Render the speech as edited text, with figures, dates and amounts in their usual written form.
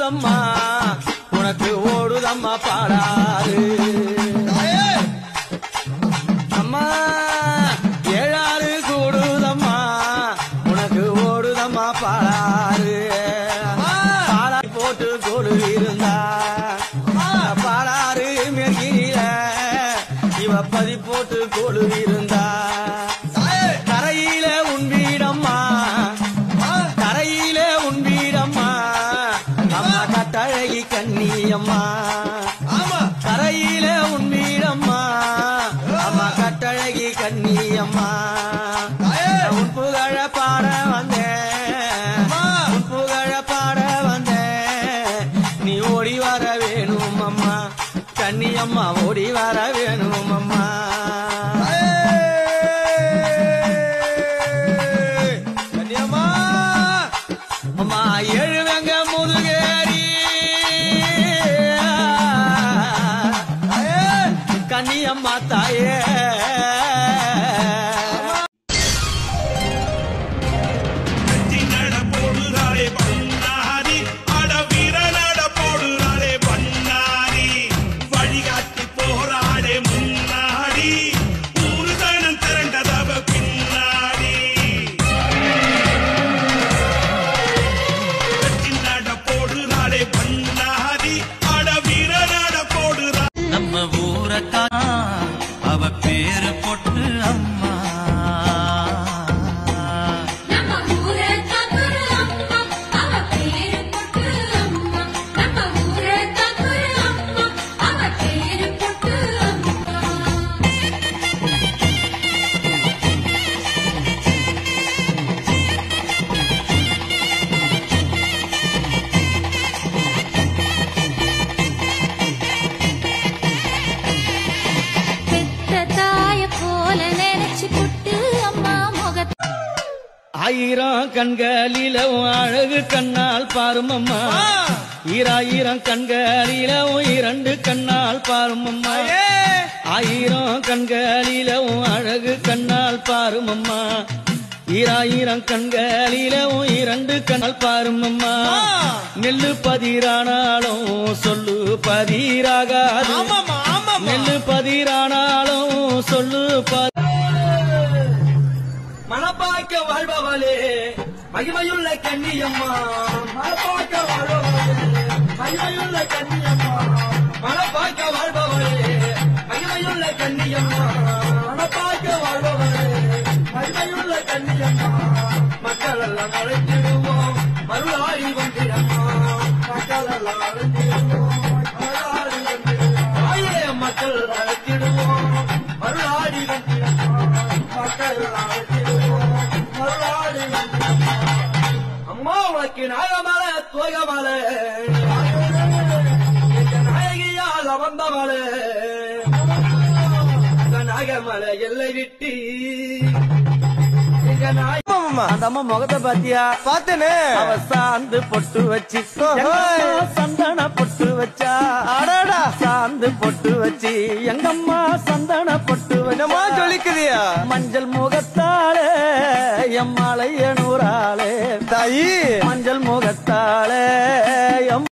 கூடுதம்மா உனக்கு ஓடுதம்மா பாடாது அம்மா ஏழாறு கூடுதம்மா உனக்கு ஓடுதம்மா பாடாது பாடா போட்டு கொடு இருந்தா பாடாறு மேற்கில இவ பதி போட்டு கொடு இருந்தா கரையில உன் வீடம்மா கரையில உன் வீடம்மா அம்மா கட்டழகி கண்ணியம்மா கரையில உன் வீடம்மா அம்மா கட்டழகி கண்ணியம்மா உன் புகழ பாட வந்தேன் உன் புகழ பாட வந்தேன் நீ ஓடி வர வேணும் அம்மா கண்ணியம்மா ஓடி வர வேணும் அம்மா கண்ணியம்மா அம்மா எழுவங்க முதுகேரி கண்ணியம்மா தாயே அவ பேரு பொட்டு அம்மா ஆயிரம் கண்களில அழகு கண்ணால் பாருமம்மா ஈராயிரம் கண்களில இரண்டு கண்ணால் பாருமம்மா ஆயிரம் கண்களில அழகு கண்ணால் பாருமம்மா ஈராயிரம் கண்களில இரண்டு கண்ணால் பாருமம்மா நெல்லு பதிரானாலும் சொல்லு பதிராகாது நெல்லு பதிரானாலும் சொல்லு மனப்பாக்க வாழ்பவளே மகிமையுள்ள கண்ணியம்மா மனப்பாக்க வாழ்பவளே மகிமையுள்ள கண்ணியம்மா மனப்பாக்க வாழ்பவளே மகிமையுள்ள கண்ணியம்மா மனப்பாக்க வாழ்பவளே மகிமையுள்ள கண்ணியம்மா மக்கள் எல்லாம் அழைத்திடுவோம் மருளாடி வந்திடம்மா மக்கள் எல்லாம் அழைத்திடுவோம் மருளாடி வந்திடுவோம் மக்கள் அழைத்திடுவோம் மருளாடி வந்திடம்மா மக்கள் அம்மா உனக்கு நாயமலை தோகமலை நாயகியால் அமர்ந்தமலை நாகமலை எல்லை விட்டு அந்த அம்மா முகத்தை பாத்தியா பாத்தனே அவ சாந்து பொட்டு வச்சு சந்தன பொட்டு வச்சா அடடா சாந்து பொட்டு வச்சு எங்கம்மா சந்தன பொட்டு வச்சமா ஜொலிக்குதியா மஞ்சள் முகத்தாலே எம்மாளைய நூறாளே தாயி மஞ்சள் முகத்தாலே